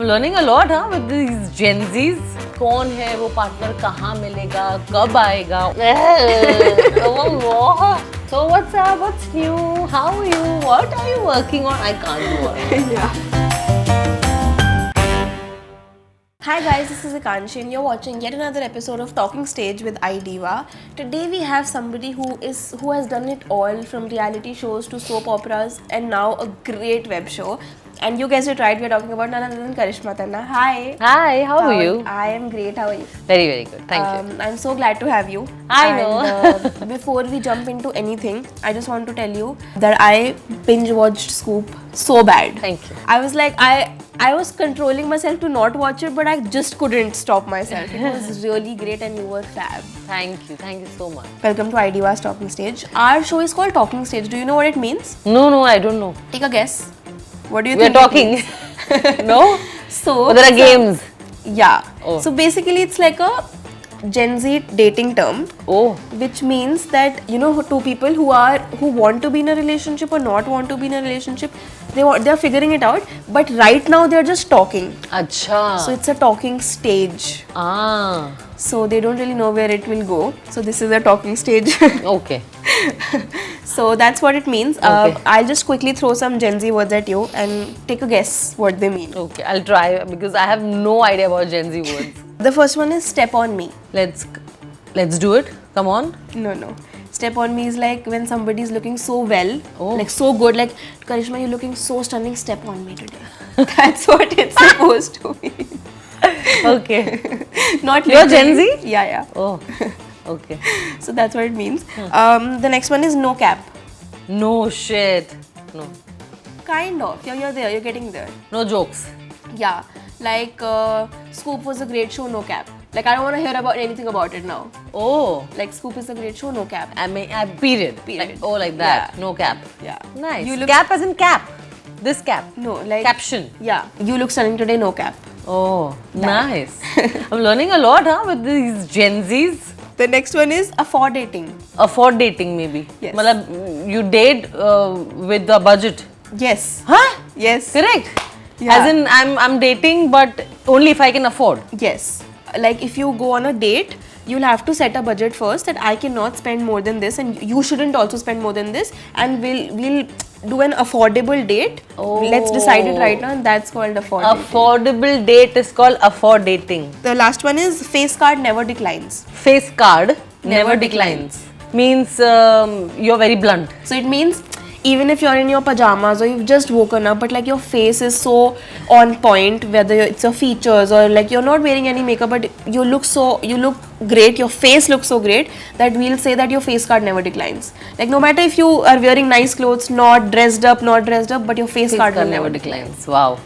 learning a lot with these Gen Zs. कौन है वो partner कहाँ मिलेगा कब आएगा So what's up? What's new? How are you? What are you working on? I can't do it. Yeah. Hi guys, this is Akanshi and you're watching yet another episode of Talking Stage with iDiva. Today we have somebody who has done it all, from reality shows to soap operas and now a great web show. And you guessed it right, we're talking about none other than Karishma Tanna. Hi. Hi, how are you? I am great, how are you? Very, very good. Thank you. I'm so glad to have you. I know. Before we jump into anything, I just want to tell you that I binge watched Scoop so bad. Thank you. I was like, I was controlling myself to not watch it, but I just couldn't stop myself. It was really great and you were fab. Thank you so much. Welcome to iDiva's Talking Stage. Our show is called Talking Stage. Do you know what it means? No, I don't know. Take a guess. What do you think? We're talking. No? So there are games. Yeah. Oh. So basically it's like a Gen Z dating term. Oh. Which means that, you know, two people who want to be in a relationship or not want to be in a relationship, they're figuring it out, but right now they're just talking. Acha. So it's a talking stage. Ah. So they don't really know where it will go. So this is a talking stage. Okay. So that's what it means. Okay. I'll just quickly throw some Gen Z words at you and take a guess what they mean. Okay, I'll try because I have no idea about Gen Z words. The first one is step on me. Let's do it. Come on. No. Step on me is like when somebody is looking so well, Oh. like so good, like Karishma, you're looking so stunning, step on me today. That's what it's supposed to be. Okay. Not You're literally. Gen Z? Yeah. Oh, okay. So that's what it means. The next one is no cap. No shit. No. Kind of. You're there. You're getting there. No jokes. Yeah. Like Scoop was a great show, no cap. Like I don't want to hear about anything about it now. Oh. Like Scoop is a great show, no cap. I mean, period. Like, oh, like that. Yeah. No cap. Yeah. Nice. You look- Cap as in cap. This cap. No, like Caption. Yeah. You look stunning today, no cap. Oh, nice. I'm learning a lot with these Gen Zs. The next one is afford dating. Afford dating maybe. Yes. Matlab, you date with the budget. Yes. Huh? Yes. Correct. Yeah. As in I'm dating but only if I can afford. Yes. Like if you go on a date, you'll have to set a budget first that I cannot spend more than this and you shouldn't also spend more than this, and we'll do an affordable date. Oh. Let's decide it right now, and that's called afford dating. Affordable date is called afford dating. The last one is face card never declines. Face card never declines. declines. Means you're very blunt. So it means even if you're in your pajamas or you've just woken up, but like your face is so on point, whether it's your features or like you're not wearing any makeup, but you look great, your face looks so great that we'll say that your face card never declines. Like no matter if you are wearing nice clothes, not dressed up, but your face card will never declines. Wow.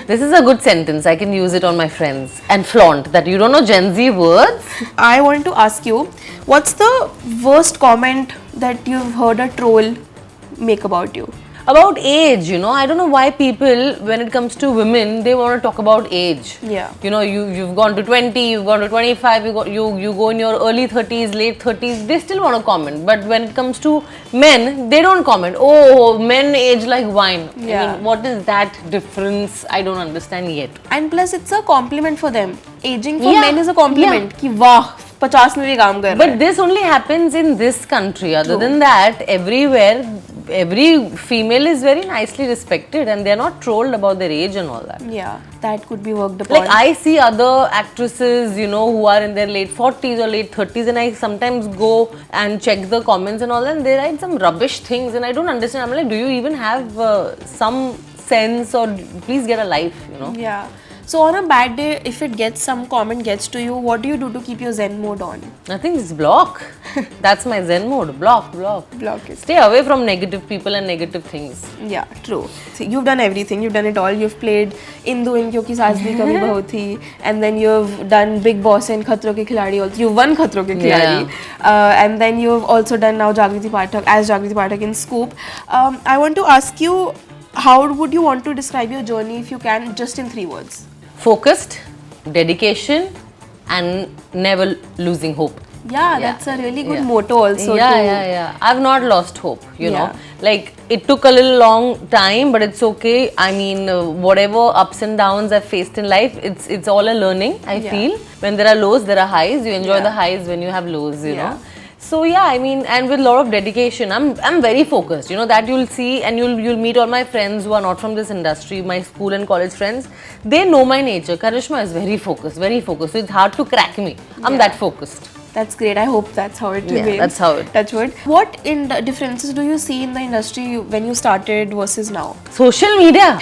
This is a good sentence. I can use it on my friends and flaunt that you don't know Gen Z words. I want to ask you, what's the worst comment that you've heard a troll make about you? About age, you know, I don't know why people, when it comes to women, they want to talk about age. Yeah. You know, you've gone to 20, you've gone to 25, you go in your early 30s, late 30s, they still want to comment. But when it comes to men, they don't comment. Oh, men age like wine. Yeah. I mean, what is that difference? I don't understand yet. And plus it's a compliment for them. Aging for Yeah. men is a compliment. Ki wah, 50 में भी काम कर रहा है. But this only happens in this country. Other than that, everywhere, every female is very nicely respected and they're not trolled about their age and all that. Yeah, that could be worked upon. Like I see other actresses, you know, who are in their late 40s or late 30s, and I sometimes go and check the comments and all that, and they write some rubbish things and I don't understand. I'm like, do you even have some sense, or please get a life, you know? Yeah. So on a bad day, if some comment gets to you, what do you do to keep your Zen mode on? Nothing, just block. That's my Zen mode. Block. Block it. Stay away from negative people and negative things. Yeah, true. So you've done everything. You've done it all. You've played Indu in Kyunki Saas Bhi Kabhi Bahu Thi, and then you've done Bigg Boss and Khatron Ke Khiladi also. You won Khatron Ke Khiladi. And then you've also done now Jagriti Pathak in Scoop. I want to ask you, how would you want to describe your journey, if you can, just in 3 words? Focused, dedication, and never losing hope. Yeah, that's a really good motto also. Yeah. I've not lost hope, you know. Yeah. Like, it took a little long time, but it's okay. I mean, whatever ups and downs I've faced in life, it's all a learning, I feel. When there are lows, there are highs. You enjoy the highs when you have lows, you know. So yeah, I mean, and with a lot of dedication, I'm very focused. You know, that you'll see, and you'll meet all my friends who are not from this industry, my school and college friends. They know my nature. Karishma is very focused, very focused. So it's hard to crack me. I'm that focused. That's great. I hope that's how it remains. Yeah, that's how it. Touch wood. What differences do you see in the industry when you started versus now? Social media.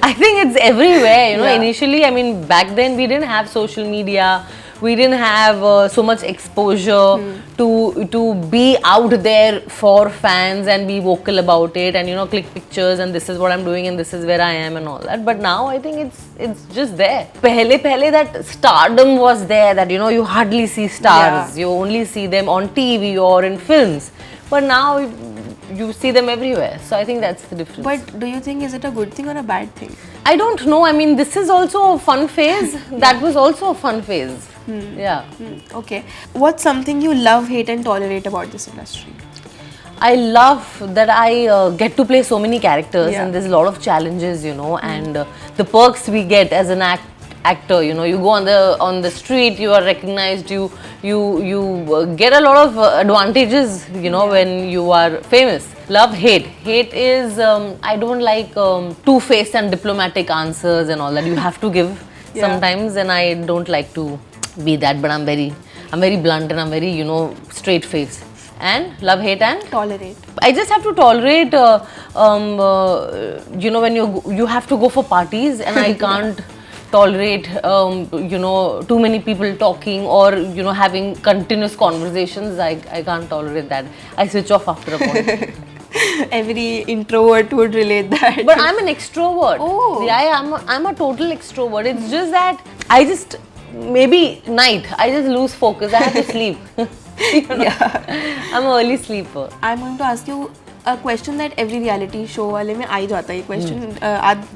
I think it's everywhere. You know, initially, I mean, back then we didn't have social media. We didn't have so much exposure to be out there for fans and be vocal about it, and you know, click pictures and this is what I'm doing and this is where I am and all that. But now I think it's just there. Pehle that stardom was there, that you know, you hardly see stars. You only see them on TV or in films. But now you see them everywhere. So I think that's the difference. But do you think is it a good thing or a bad thing? I don't know. I mean, this is also a fun phase. That was also a fun phase. Okay. What's something you love, hate and tolerate about this industry? I love that I get to play so many characters and there's a lot of challenges, you know, and the perks we get as an actor, you know, you go on the street, you are recognized, you get a lot of advantages, you know, when you are famous. Love, hate is I don't like two-faced and diplomatic answers and all that. You have to give sometimes, and I don't like to be that, but I'm very blunt and I'm very, you know, straight-faced. And love, hate and tolerate. I just have to tolerate you know, when you have to go for parties, and I can't tolerate you know, too many people talking or, you know, having continuous conversations. I can't tolerate that. I switch off after a point. Every introvert would relate that. But I'm an extrovert. Oh. Yeah, I'm a total extrovert. It's just that maybe night I just lose focus. I have to sleep. You know? I'm an early sleeper. I'm going to ask you a question that every reality show wale mein aa jata hai question.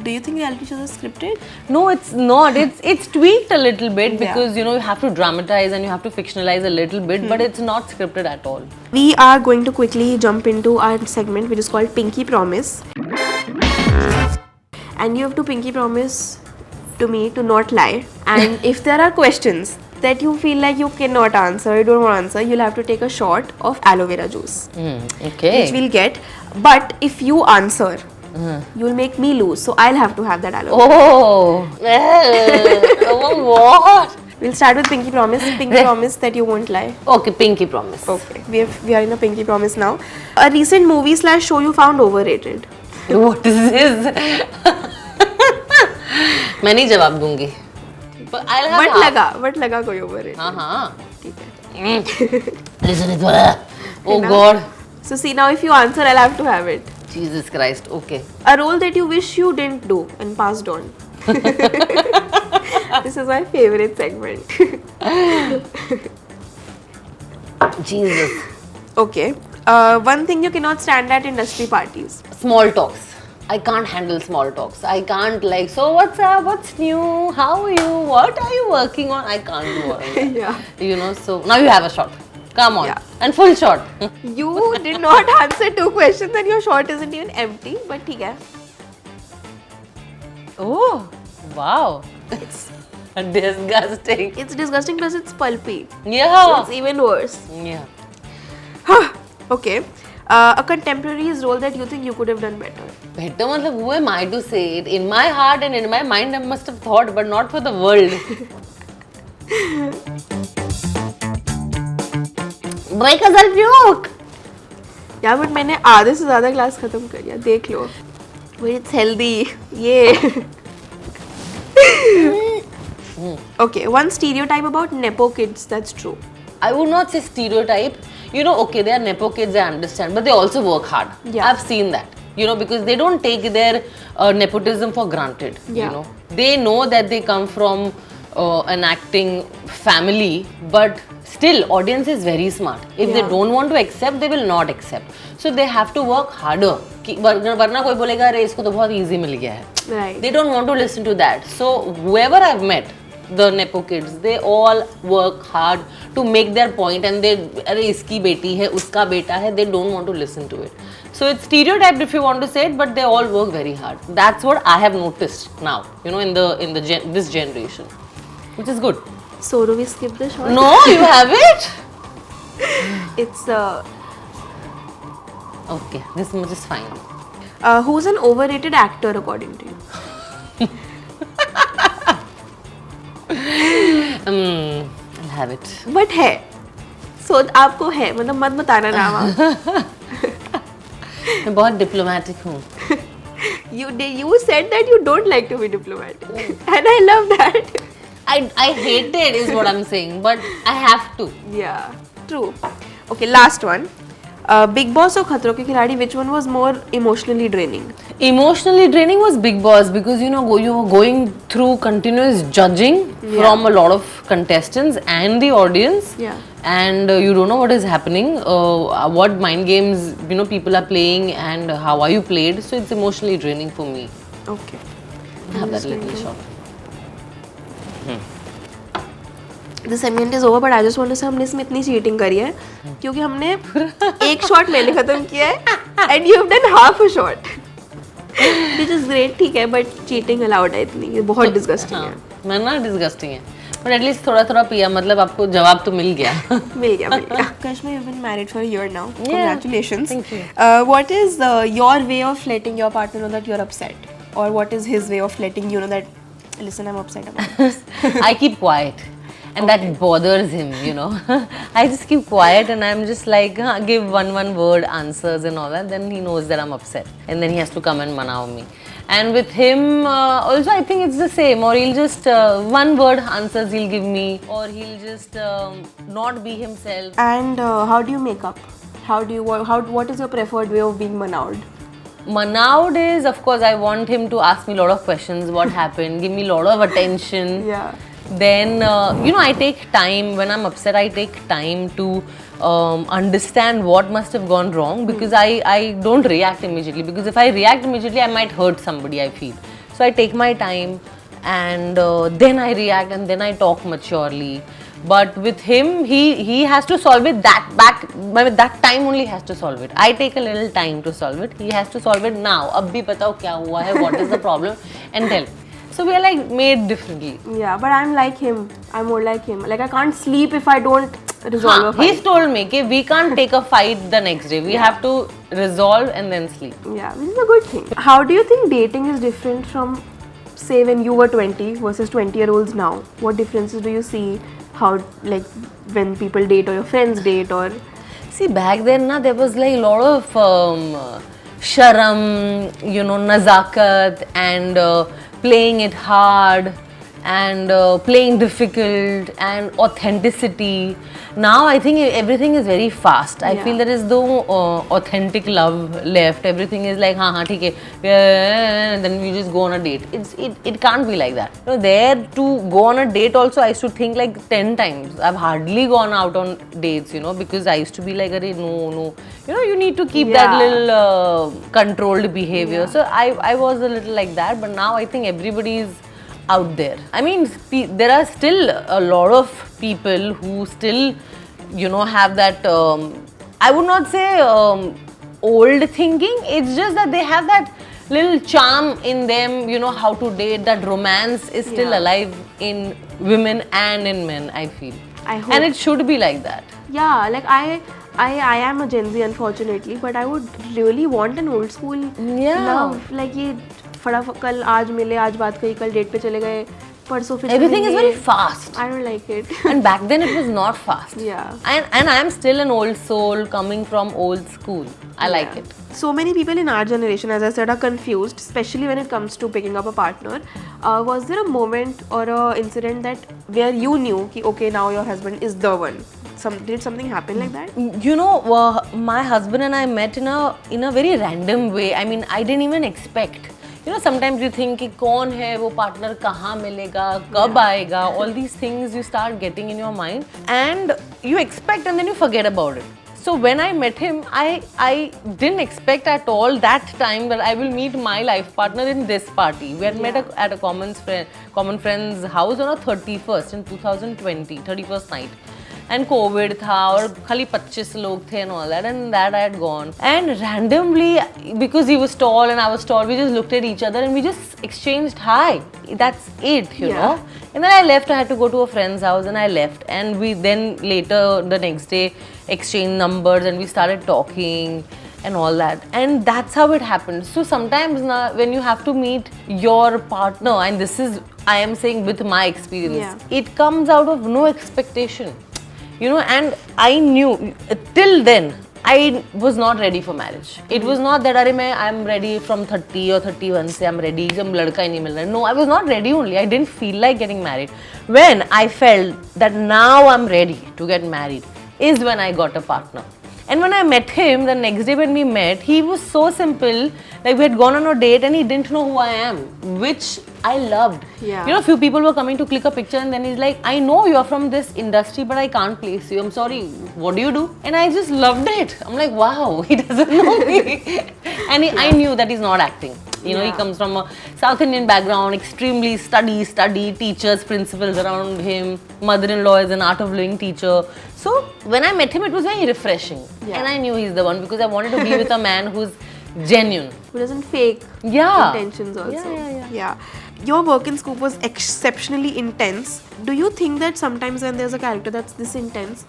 Do you think reality shows are scripted? No, it's not. It's tweaked a little bit because you know, you have to dramatize and you have to fictionalize a little bit, but it's not scripted at all. We are going to quickly jump into our segment which is called Pinky Promise. And you have to pinky promise to me to not lie. And if there are questions that you feel like you cannot answer, you don't want to answer, you'll have to take a shot of aloe vera juice. Okay. Which we'll get. But if you answer, you'll make me lose. So I'll have to have that aloe vera. Oh, what? We'll start with pinky promise. Pinky promise that you won't lie. Okay, pinky promise. Okay. We are in a pinky promise now. A recent movie / show you found overrated. What is this? मैं नहीं जवाब दूंगी. But I'll have But लगा कोई overrated. हाँ. ठीक है. Listen it. Oh God. So see, now if you answer, I'll have to have it. Jesus Christ. Okay. A role that you wish you didn't do and passed on. This is my favorite segment. Jesus. Okay. One thing you cannot stand at industry parties. Small talks. I can't handle small talks. I can't like, so what's up? What's new? How are you? What are you working on? I can't do all that. Yeah. You know, so now you have a shot. Come on. Yeah. And full shot. You did not answer 2 questions and your shot isn't even empty. But ठीक है. Oh, wow. It's disgusting. It's disgusting because it's pulpy. Yeah. So it's even worse. Yeah. Okay. A contemporary's role that you think you could have done better. Better, matlab, who am I to say it? In my heart and in my mind, I must have thought, but not for the world. Break a self-joke. Yeah, but मैंने आधे से ज़्यादा class खत्म कर दिया. देख लो. But it's healthy. Yeah. Okay, one stereotype about nepo kids that's true. I would not say stereotype. You know, okay, they are nepo kids, I understand, but they also work hard. Yeah. I've seen that. You know, because they don't take their nepotism for granted. Yeah. You know, they know that they come from an acting family, but still, audience is very smart. If they don't want to accept, they will not accept. So they have to work harder. वरना कोई बोलेगा अरे इसको तो बहुत easy मिल गया है. Right. They don't want to listen to that. So whoever I've met, the nepo kids, they all work hard to make their point, and they, अरे इसकी बेटी है, उसका बेटा है, they don't want to listen to it. So it's stereotyped if you want to say it, but they all work very hard. That's what I have noticed now, you know, in this generation, which is good. So do we skip the shot? No, you have it. It's Okay, this much is fine. who's an overrated actor according to you? I'll have it. But है, so आपको है, मतलब मत बताना नाम आप. मैं बहुत diplomatic हूँ. You said that you don't like to be diplomatic, and I love that. I hate it is what I'm saying, but I have to. Yeah, true. Okay, last one. Bigg Boss or Khatron Ke Khiladi, which one was more emotionally draining? Emotionally draining was Bigg Boss, because you know you were going through continuous judging from a lot of contestants and the audience. Yeah. And you don't know what is happening, what mind games people are playing, and how are you played. So it's emotionally draining for me. Okay. Have that little shot. The segment is over, but I just want to say हमने इसमें इतनी cheating करी है क्योंकि हमने एक shot मैंने खत्म किया है and you have done half a shot, which is great. ठीक है, but cheating allowed है इतनी, ये बहुत disgusting है. मैं ना disgusting है, but at least थोड़ा थोड़ा पिया, मतलब आपको जवाब तो मिल गया. मिल गया. Karishma, you've been married for a year now. Congratulations. Thank you. What is your way of letting your partner know that you're upset, or what is his way of letting you know that, listen, I'm upset about this? I keep quiet. And that bothers him, you know. I just keep quiet and I'm just like, give one word answers and all that. Then he knows that I'm upset. And then he has to come and manao me. And with him, also I think it's the same. Or he'll just, one word answers he'll give me. Or he'll just not be himself. And how do you make up? What is your preferred way of being manawed? Manawed is, of course, I want him to ask me a lot of questions. What happened? Give me a lot of attention. Yeah. Then, I take time. When I'm upset, I take time to understand what must have gone wrong, because I don't react immediately, because if I react immediately, I might hurt somebody, I feel. So I take my time and then I react and then I talk maturely. But with him, he has to solve it that time only has to solve it. I take a little time to solve it. He has to solve it now. Ab bhi batao kya hua hai, what is the problem, and tell. So we are like made differently. Yeah, but I'm like him. I'm more like him. Like I can't sleep if I don't resolve a fight. He's told me that we can't take a fight the next day. We have to resolve and then sleep. Yeah, which is a good thing. How do you think dating is different from, say, when you were 20 versus 20-year-olds now? What differences do you see? How, like, when people date or your friends date, or... See, back then, there was like a lot of sharam, nazakat, and playing it hard, and playing difficult, and authenticity. Now I think everything is very fast. I feel there is no authentic love left. Everything is like, theek hai, and then we just go on a date. It can't be like that. There to go on a date also, I used to think like 10 times. I've hardly gone out on dates, because I used to be like, no. You need to keep that little controlled behavior. Yeah. So I was a little like that, but now I think everybody is out there. I mean, there are still a lot of people who still, have that, I would not say old thinking, it's just that they have that little charm in them, how to date. That romance is still alive in women and in men, I feel. I hope. And it should be like that. Yeah, like I am a Gen Z, unfortunately, but I would really want an old school love. Like ये फटाफट कल आज मिले, आज बात करी, कल date पे चले गए, परसों फिर everything is very fast. I don't like it. And back then it was not fast. Yeah. And I am still an old soul coming from old school. I like it. So many people in our generation, as I said, are confused, especially when it comes to picking up a partner. Was there a moment or a incident that where you knew कि okay, now your husband is the one? Did something happen like that? My husband and I met in a very random way. I mean, I didn't even expect. Sometimes you think कि कौन है वो partner, कहाँ मिलेगा, कब आएगा, all these things you start getting in your mind and you expect and then you forget about it. So when I met him, I didn't expect at all that time that I will meet my life partner in this party. We had met at a common friend's house on a 31st in 2020, 31st night. And COVID tha aur khali 25 log the and all that, and that I had gone. And randomly, because he was tall and I was tall, we just looked at each other and we just exchanged hi. That's it, you know. And then I left. I had to go to a friend's house and I left. And we then later the next day exchanged numbers and we started talking and all that. And that's how it happened. So sometimes when you have to meet your partner, and this is, I am saying with my experience, it comes out of no expectation. You know, and I knew till then I was not ready for marriage. It was not that I'm ready from 30 or 31 se I'm ready, no, I was not ready only. I didn't feel like getting married. When I felt that now I'm ready to get married is when I got a partner. And when I met him, the next day when we met, he was so simple. Like we had gone on a date and he didn't know who I am, which I loved. Yeah. You know, few people were coming to click a picture and then he's like, I know you're from this industry, but I can't place you. I'm sorry, what do you do? And I just loved it. I'm like, wow, he doesn't know me. And I knew that he's not acting. You know, he comes from a South Indian background, extremely study, teachers, principals around him. Mother-in-law is an art of living teacher. So when I met him, it was very refreshing. And I knew he's the one because I wanted to be with a man who's genuine. Who doesn't fake intentions also. Yeah. Your work in Scoop was exceptionally intense. Do you think that sometimes when there's a character that's this intense,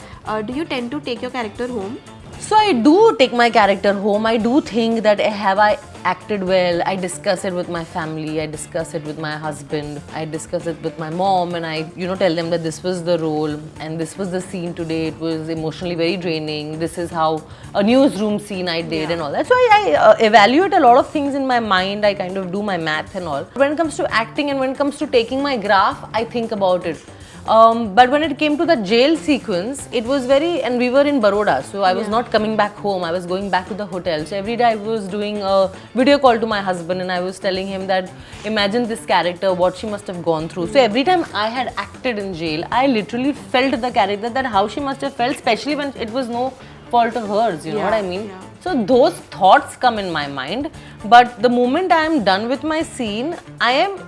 do you tend to take your character home? So I do take my character home. I do think that have I acted well. I discuss it with my family. I discuss it with my husband. I discuss it with my mom, and I, tell them that this was the role and this was the scene today. It was emotionally very draining. This is how a newsroom scene I did and all that. So I evaluate a lot of things in my mind. I kind of do my math and all. When it comes to acting and when it comes to taking my graph, I think about it. But when it came to the jail sequence, it was and we were in Baroda, so I was not coming back home, I was going back to the hotel. So every day I was doing a video call to my husband and I was telling him that imagine this character, what she must have gone through. So every time I had acted in jail, I literally felt the character, that how she must have felt, especially when it was no fault of hers, you know what I mean? So those thoughts come in my mind, but the moment I am done with my scene, I am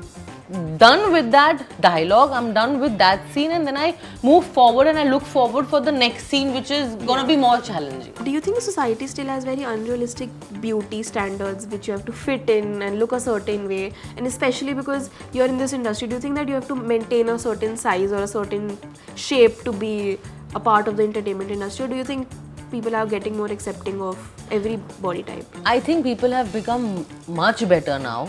done with that dialogue, I'm done with that scene, and then I move forward and I look forward for the next scene, which is gonna be more challenging. Do you think society still has very unrealistic beauty standards which you have to fit in and look a certain way? And especially because you're in this industry, do you think that you have to maintain a certain size or a certain shape to be a part of the entertainment industry? Or do you think people are getting more accepting of every body type? I think people have become much better now,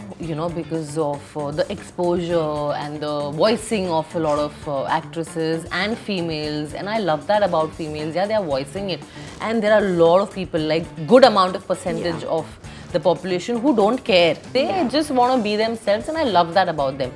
because of the exposure and the voicing of a lot of actresses and females, and I love that about females. They are voicing it, and there are a lot of people, like good amount of percentage of the population who don't care. They just want to be themselves, and I love that about them.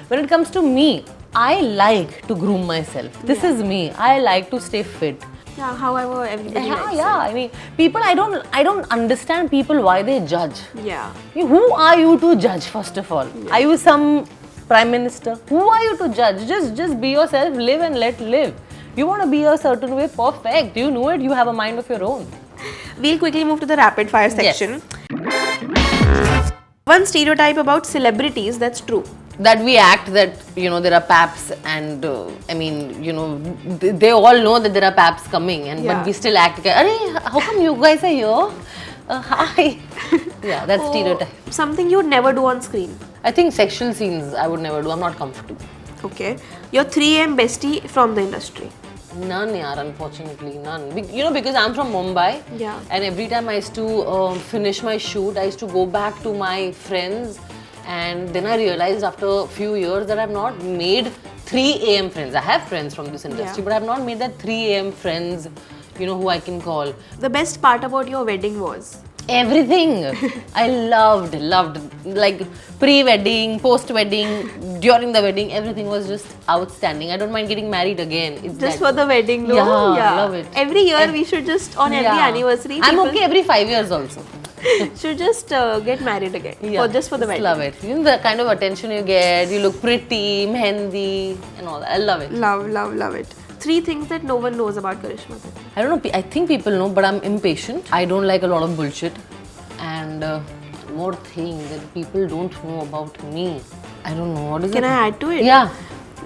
When it comes to me, I like to groom myself. This is me. I like to stay fit. Yeah, however everybody likes it. I mean, people, I don't understand people why they judge. Yeah. Who are you to judge, first of all? Are you some prime minister? Who are you to judge? Just be yourself, live and let live. You want to be a certain way, perfect. You know it, you have a mind of your own. We'll quickly move to the rapid fire section. Yes. One stereotype about celebrities that's true. That we act that, there are paps and, they all know that there are paps coming, and but we still act like, Arey, how come you guys are here? Hi. Yeah, that's stereotype. Something you would never do on screen. I think sexual scenes I would never do. I'm not comfortable. Okay. Your 3am bestie from the industry. None, yaar, unfortunately, none. Because I'm from Mumbai, and every time I used to finish my shoot, I used to go back to my friends, and then I realized after a few years that I've not made 3 AM friends. I have friends from this industry, but I've not made that 3 AM friends, who I can call. The best part about your wedding was? Everything. I loved, like pre-wedding, post-wedding, during the wedding, everything was just outstanding. I don't mind getting married again. It's just for the wedding, no? Yeah, love it. Every year we should just, on every anniversary. I'm okay every 5 years also. Should just get married again, just for the wedding. Love it. The kind of attention you get, you look pretty, mehendi and all that. I love it. Love it. 3 things that no one knows about Karishma Tanna. I don't know. I think people know, but I'm impatient. I don't like a lot of bullshit. And one more thing that people don't know about me. I don't know. What is it? Can I add to it? Yeah.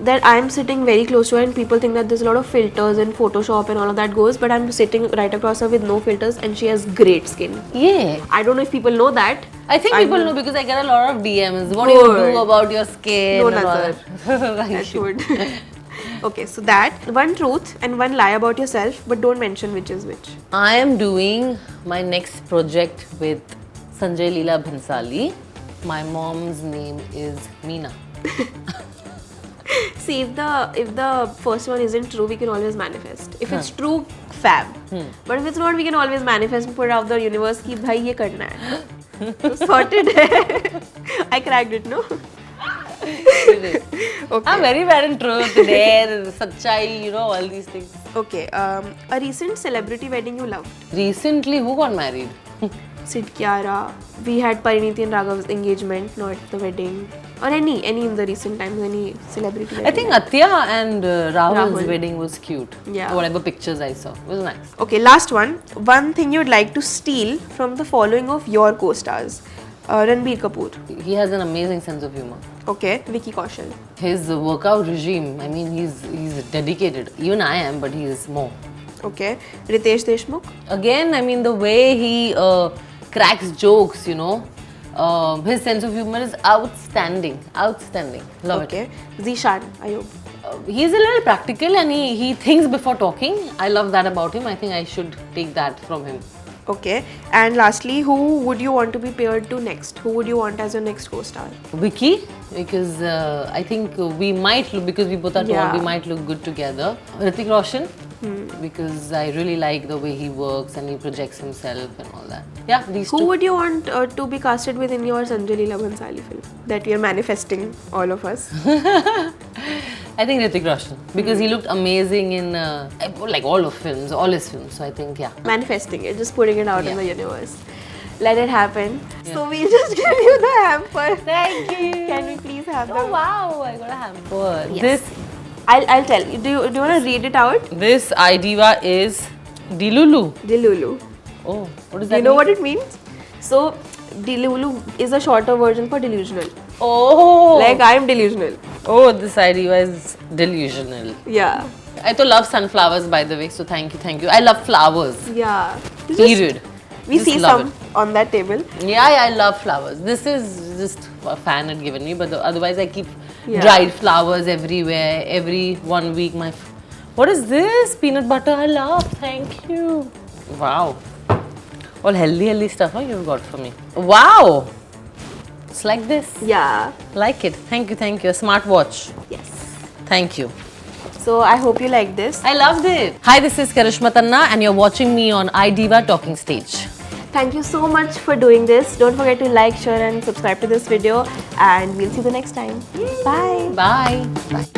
That I'm sitting very close to her and people think that there's a lot of filters and Photoshop and all of that goes, but I'm sitting right across her with no filters and she has great skin. Yeah. I don't know if people know that. I think people know because I get a lot of DMs. What do Good. you do about your skin? No, and all Nazar. that? Right. That's good. Okay, so that, one truth and one lie about yourself, but don't mention which is which. I am doing my next project with Sanjay Leela Bhansali. My mom's name is Meena. See, if the first one isn't true, we can always manifest. If it's true, fab. But if it's not, we can always manifest and put it out the universe ki bhai ye karna hai. So sorted hai. I cracked it, no? Okay. I'm very bad in truth, dare, sachai, you know, all these things. Okay, a recent celebrity wedding you loved. Recently, who got married? Sid Kiara. We had Pariniti and Raghav's engagement, not the wedding. Or any in the recent times, any celebrity wedding. I think Atya and Rahul's Rahul. wedding was cute. Yeah. Whatever pictures I saw. It was nice. Okay, last one. One thing you'd like to steal from the following of your co-stars. Ranbir Kapoor. He has an amazing sense of humor. Okay, Vicky Kaushal. His workout regime, I mean, he's dedicated. Even I am, but he is more. Okay, Ritesh Deshmukh. Again, I mean, the way he cracks jokes, you know, his sense of humor is outstanding. Outstanding. Love it. Okay, Zishan Ayub. He's a little practical and he thinks before talking. I love that about him. I think I should take that from him. Okay, and lastly, who would you want to be paired to next? Who would you want as your next co-star? Vicky, because I think we might look, because we both are tall, we might look good together. Hrithik Roshan, because I really like the way he works and he projects himself and all that. Yeah, these Who two. would you want to be casted with in your Sanjay Leela Bhansali film that we are manifesting, all of us? I think Hrithik Roshan, because he looked amazing in like all his films. So I think, yeah. Manifesting it, just putting it out in the universe. Let it happen. Yeah. So we'll just give you the hamper. Thank you. Can we please have Oh the... wow, I got a hamper. Yes. This, I'll tell you. Do you want to read it out? this iDiva is Dilulu. Dilulu. Oh, what does that You know mean? what it means? So, Dilulu is a shorter version for delusional. Oh. Like I'm delusional. Oh, this iDiva is delusional. Yeah. I to love sunflowers, by the way, so thank you. I love flowers. Yeah. Period. We Just see love some it. on that table. Yeah, I love flowers. This is just a fan had given me, but otherwise I keep Yeah. dried flowers everywhere. Every 1 week, what is this? Peanut butter. I love. Thank you. Wow. All healthy stuff you've got for me. Wow. It's like this. Yeah. Like it. Thank you. A smartwatch. Yes. Thank you. So I hope you like this. I loved it. Hi, this is Karishma Tanna and you're watching me on iDiva Talking Stage. Thank you so much for doing this. Don't forget to like, share and subscribe to this video and we'll see you the next time. Bye. Bye. Bye.